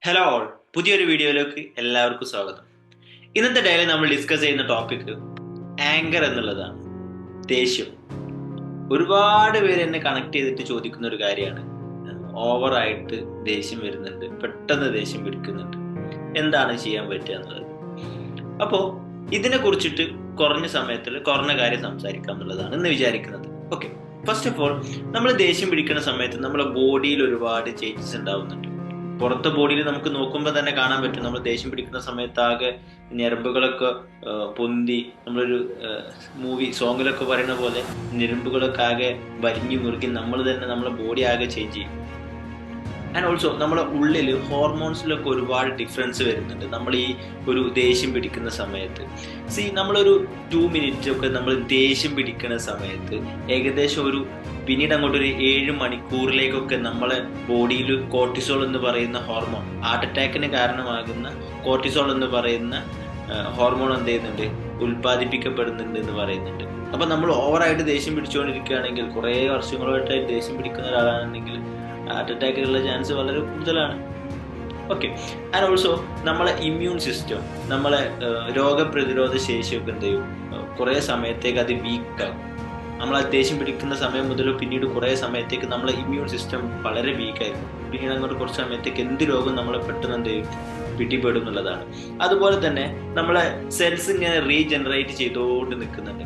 Hello all, പുതിയൊരു വീഡിയോയിലേക്ക് എല്ലാവർക്കും സ്വാഗതം. ഇന്നത്തെ ഡേയിൽ നമ്മൾ ഡിസ്കസ് ചെയ്യുന്ന ടോപ്പിക് ആങ്കർ എന്നുള്ളതാണ്, ദേഷ്യം. ഒരുപാട് പേര് എന്നെ കണക്ട് ചെയ്തിട്ട് ചോദിക്കുന്ന ഒരു കാര്യമാണ്, ഓവറായിട്ട് ദേഷ്യം വരുന്നുണ്ട്, പെട്ടെന്ന് ദേഷ്യം പിടിക്കുന്നുണ്ട്, എന്താണ് ചെയ്യാൻ പറ്റുക എന്നുള്ളത്. അപ്പോൾ ഇതിനെ കുറിച്ചിട്ട് കുറഞ്ഞ സമയത്തിൽ കുറഞ്ഞ കാര്യം സംസാരിക്കാം എന്നുള്ളതാണ് ഇന്ന് വിചാരിക്കുന്നത്. ഓക്കെ, ഫസ്റ്റ് ഓഫ് ഓൾ, നമ്മൾ ദേഷ്യം പിടിക്കുന്ന സമയത്ത് നമ്മുടെ ബോഡിയിൽ ഒരുപാട് ചേഞ്ചസ് ഉണ്ടാവുന്നുണ്ട്. പുറത്തെ ബോഡിയിൽ നമുക്ക് നോക്കുമ്പോൾ തന്നെ കാണാൻ പറ്റും, നമ്മൾ ദേഷ്യം പിടിക്കുന്ന സമയത്ത് ആകെ ഞരമ്പുകളൊക്കെ പൊന്തി, നമ്മളൊരു മൂവി സോങ്ങിലൊക്കെ പറയുന്ന പോലെ ഞരമ്പുകളൊക്കെ ആകെ വലിഞ്ഞു മുറുക്കി നമ്മൾ തന്നെ നമ്മളെ ബോഡി ആകെ ചേഞ്ച് ചെയ്യും. ആൻഡ് ഓൾസോ നമ്മുടെ ഉള്ളിൽ ഹോർമോൺസിലൊക്കെ ഒരുപാട് ഡിഫറൻസ് വരുന്നുണ്ട് നമ്മൾ ഈ ഒരു ദേഷ്യം പിടിക്കുന്ന സമയത്ത്. നമ്മളൊരു 2 മിനിറ്റ് ഒക്കെ നമ്മൾ ദേഷ്യം പിടിക്കുന്ന സമയത്ത് ഏകദേശം ഒരു പിന്നീട് അങ്ങോട്ട് ഒരു 7 മണിക്കൂറിലേക്കൊക്കെ നമ്മളെ ബോഡിയിൽ കോർട്ടിസോൾ എന്ന് പറയുന്ന ഹോർമോൺ, ഹാർട്ട് അറ്റാക്കിന് കാരണമാകുന്ന കോർട്ടിസോൾ എന്ന് പറയുന്ന ഹോർമോൺ എന്ത് ചെയ്യുന്നുണ്ട്, ഉൽപ്പാദിപ്പിക്കപ്പെടുന്നുണ്ട് എന്ന് പറയുന്നുണ്ട്. അപ്പം നമ്മൾ ഓവറായിട്ട് ദേഷ്യം പിടിച്ചുകൊണ്ടിരിക്കുകയാണെങ്കിൽ, കുറേ വർഷങ്ങളായിട്ട് ദേഷ്യം പിടിക്കുന്ന ഒരാളാണെങ്കിൽ ഹാർട്ട് അറ്റാക്കിനുള്ള ചാൻസ് വളരെ കൂടുതലാണ്. ഓക്കെ, ആൻഡ് ഓൾസോ നമ്മളെ ഇമ്മ്യൂൺ സിസ്റ്റം, നമ്മളെ രോഗപ്രതിരോധ ശേഷിയൊക്കെ എന്ത് ചെയ്യും, കുറേ സമയത്തേക്ക് അത് വീക്കാകും. നമ്മൾ ദേഷ്യം പിടിക്കുന്ന സമയം മുതൽ പിന്നീട് കുറേ സമയത്തേക്ക് നമ്മളെ ഇമ്മ്യൂൺ സിസ്റ്റം വളരെ വീക്കായിരിക്കും. പിന്നീട് അങ്ങോട്ട് കുറച്ച് സമയത്തേക്ക് എന്ത് രോഗം നമ്മളെ പെട്ടെന്ന് എന്ത് ചെയ്യും, പിടിപെടും എന്നുള്ളതാണ്. അതുപോലെ തന്നെ നമ്മളെ സെൽസ് ഇങ്ങനെ റീജനറേറ്റ് ചെയ്തുകൊണ്ട് നിൽക്കുന്നുണ്ട്.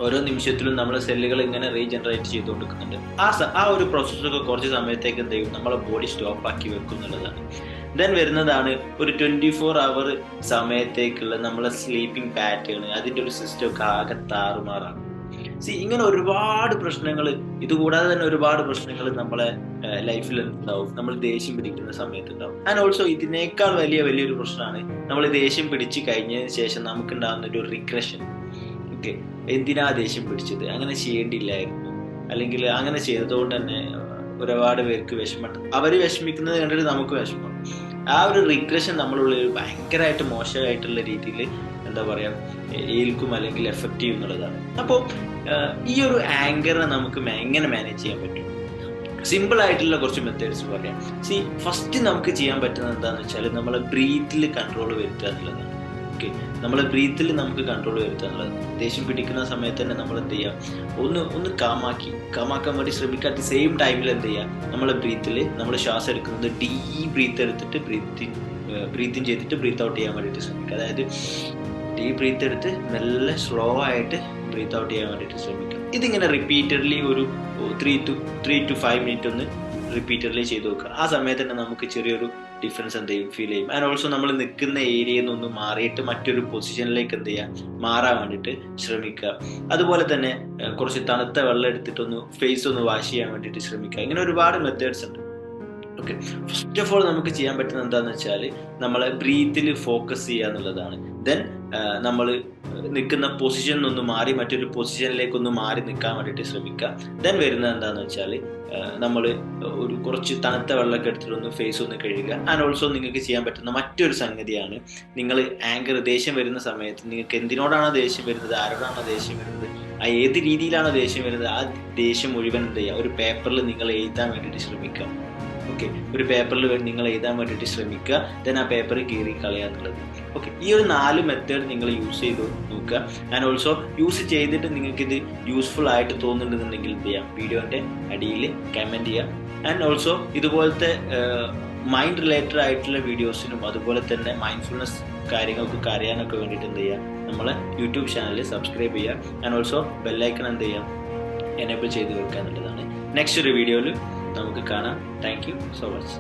ഓരോ നിമിഷത്തിലും നമ്മളെ സെല്ലുകൾ ഇങ്ങനെ റീജനറേറ്റ് ചെയ്തുകൊണ്ടിരിക്കുന്നുണ്ട്. ആ ഒരു പ്രോസസ്സൊക്കെ കുറച്ച് സമയത്തേക്ക് എന്ത് ചെയ്യും, നമ്മളെ ബോഡി സ്റ്റോപ്പ് ആക്കി വെക്കും എന്നുള്ളതാണ്. ദെൻ വരുന്നതാണ് ഒരു 24 അവർ സമയത്തേക്കുള്ള നമ്മളെ സ്ലീപ്പിംഗ് പാറ്റേൺ, അതിൻ്റെ ഒരു സിസ്റ്റം ഒക്കെ ആകെ താറുമാറാണ്. ഇങ്ങനെ ഒരുപാട് പ്രശ്നങ്ങൾ, ഇതുകൂടാതെ തന്നെ ഒരുപാട് പ്രശ്നങ്ങൾ നമ്മളെ ലൈഫിൽ ഉണ്ടാവും, നമ്മൾ ദേഷ്യം പിടിക്കുന്ന സമയത്ത് ഉണ്ടാവും. ആൻഡ് ഓൾസോ ഇതിനേക്കാൾ വലിയൊരു പ്രശ്നമാണ് നമ്മൾ ദേഷ്യം പിടിച്ച് കഴിഞ്ഞതിന് ശേഷം നമുക്കുണ്ടാകുന്ന ഒരു റിഗ്രഷൻ. ഓക്കെ, എന്തിനാ ദേഷ്യം പിടിച്ചത്, അങ്ങനെ ചെയ്യേണ്ടിയില്ലായിരുന്നു, അല്ലെങ്കിൽ അങ്ങനെ ചെയ്തതുകൊണ്ട് തന്നെ ഒരുപാട് പേർക്ക് വിഷമമുണ്ട്, അവർ വിഷമിക്കുന്നത് കണ്ടിട്ട് നമുക്ക് വിഷമം. ആ ഒരു റിഗ്രഷൻ നമ്മളുള്ളിൽ ഭയങ്കരമായിട്ട് മോശമായിട്ടുള്ള രീതിയിൽ എന്താ പറയുക ഏൽക്കും, അല്ലെങ്കിൽ എഫക്റ്റ് ചെയ്യും എന്നുള്ളതാണ്. അപ്പോൾ ഈ ഒരു ആങ്കറിനെ നമുക്ക് എങ്ങനെ മാനേജ് ചെയ്യാൻ പറ്റും? സിമ്പിൾ ആയിട്ടുള്ള കുറച്ച് മെത്തേഡ്സ് പറയാം. ഫസ്റ്റ് നമുക്ക് ചെയ്യാൻ പറ്റുന്നത് എന്താണെന്ന് വെച്ചാൽ നമ്മളെ ബ്രീത്തിൽ കൺട്രോൾ വരുത്തുക എന്നുള്ളതാണ്. ഓക്കെ, നമ്മളെ ബ്രീത്തിൽ നമുക്ക് കൺട്രോൾ വരുത്തുക എന്നുള്ളത്. ദേഷ്യം പിടിക്കുന്ന സമയത്ത് തന്നെ നമ്മൾ എന്ത് ചെയ്യുക, ഒന്ന് കാമാക്കാൻ വേണ്ടി ശ്രമിക്കുക. അറ്റ് സെയിം ടൈമിൽ എന്ത് ചെയ്യുക, നമ്മളെ ബ്രീത്തിൽ നമ്മൾ ശ്വാസം എടുക്കുന്നത് ഡീപ്പ് ബ്രീത്ത് എടുത്തിട്ട് ബ്രീത്ത് ഇൻ ചെയ്തിട്ട് ബ്രീത്ത് ഔട്ട് ചെയ്യാൻ വേണ്ടിയിട്ട് ശ്രമിക്കുക. അതായത് ഡീപ്പ് ബ്രീത്ത് എടുത്ത് നല്ല സ്ലോ ആയിട്ട് ബ്രീത്ത് ഔട്ട് ചെയ്യാൻ വേണ്ടിയിട്ട് ശ്രമിക്കുക. ഇതിങ്ങനെ റിപ്പീറ്റഡ്ലി ഒരു 3 to 5 മിനിറ്റ് ഒന്ന് റിപ്പീറ്റഡ്ലി ചെയ്ത് നോക്കുക. ആ സമയത്ത് തന്നെ നമുക്ക് ചെറിയൊരു ഡിഫറൻസ് എന്ത് ചെയ്യും, ഫീൽ ചെയ്യും. ആൻഡ് ഓൾസോ നമ്മൾ നിൽക്കുന്ന ഏരിയയിൽ നിന്നൊന്ന് മാറിയിട്ട് മറ്റൊരു പൊസിഷനിലേക്ക് എന്ത് ചെയ്യുക, മാറാൻ വേണ്ടിയിട്ട് ശ്രമിക്കുക. അതുപോലെ തന്നെ കുറച്ച് തണുത്ത വെള്ളം എടുത്തിട്ടൊന്ന് ഫേസ് ഒന്ന് വാഷ് ചെയ്യാൻ വേണ്ടിയിട്ട് ശ്രമിക്കുക. ഇങ്ങനെ ഒരുപാട് മെത്തേഡ്സ് ഉണ്ട്. ഓക്കെ, ഫസ്റ്റ് ഓഫ് ഓൾ നമുക്ക് ചെയ്യാൻ പറ്റുന്നത് എന്താണെന്ന് വെച്ചാൽ നമ്മളെ ബ്രീത്തിൽ ഫോക്കസ് ചെയ്യുക എന്നുള്ളതാണ്. ദെൻ നമ്മൾ നിൽക്കുന്ന പൊസിഷനിൽ നിന്ന് മാറി മറ്റൊരു പൊസിഷനിലേക്കൊന്ന് മാറി നിൽക്കാൻ വേണ്ടിയിട്ട് ശ്രമിക്കുക. ദെൻ വരുന്നത് എന്താണെന്ന് വെച്ചാൽ നമ്മൾ ഒരു കുറച്ച് തണുത്ത വെള്ളമൊക്കെ എടുത്തിട്ടൊന്ന് ഫേസ് ഒന്ന് കഴുകുക. ആൻഡ് ഓൾസോ നിങ്ങൾക്ക് ചെയ്യാൻ പറ്റുന്ന മറ്റൊരു സംഗതിയാണ്, നിങ്ങൾ ദേഷ്യം വരുന്ന സമയത്ത് നിങ്ങൾക്ക് എന്തിനോടാണോ ദേഷ്യം വരുന്നത്, ആരോടാണോ ദേഷ്യം വരുന്നത്, ഏത് രീതിയിലാണോ ദേഷ്യം വരുന്നത്, ആ ദേഷ്യം മുഴുവൻ എന്ത് ചെയ്യുക, ഒരു പേപ്പറിൽ നിങ്ങൾ എഴുതാൻ വേണ്ടിയിട്ട് ശ്രമിക്കുക. ഓക്കെ, ഒരു പേപ്പറിൽ നിങ്ങൾ എഴുതാൻ വേണ്ടിയിട്ട് ശ്രമിക്കുക. ദെൻ ആ പേപ്പർ കീറി കളയുക എന്നുള്ളത്. ഓക്കെ, ഈ ഒരു 4 മെത്തേഡ് നിങ്ങൾ യൂസ് ചെയ്ത് നോക്കുക. ആൻഡ് ഓൾസോ യൂസ് ചെയ്തിട്ട് നിങ്ങൾക്കിത് യൂസ്ഫുൾ ആയിട്ട് തോന്നുന്നുണ്ടെന്നുണ്ടെങ്കിൽ എന്ത് ചെയ്യാം, വീഡിയോൻ്റെ അടിയിൽ കമൻറ്റ് ചെയ്യുക. ആൻഡ് ഓൾസോ ഇതുപോലത്തെ മൈൻഡ് റിലേറ്റഡ് ആയിട്ടുള്ള വീഡിയോസിനും അതുപോലെ തന്നെ മൈൻഡ്ഫുൾനെസ് കാര്യങ്ങൾക്കൊക്കെ അറിയാനൊക്കെ വേണ്ടിയിട്ട് എന്ത് ചെയ്യുക, നമ്മളെ യൂട്യൂബ് ചാനൽ സബ്സ്ക്രൈബ് ചെയ്യുക. ആൻഡ് ഓൾസോ ബെല്ലൈക്കൺ എന്ത് ചെയ്യാം, എനേബിൾ ചെയ്ത് വെക്കുക എന്നുള്ളതാണ്. നെക്സ്റ്റ് ഒരു വീഡിയോയിൽ നമുക്ക് കാണാം. Thank you so much.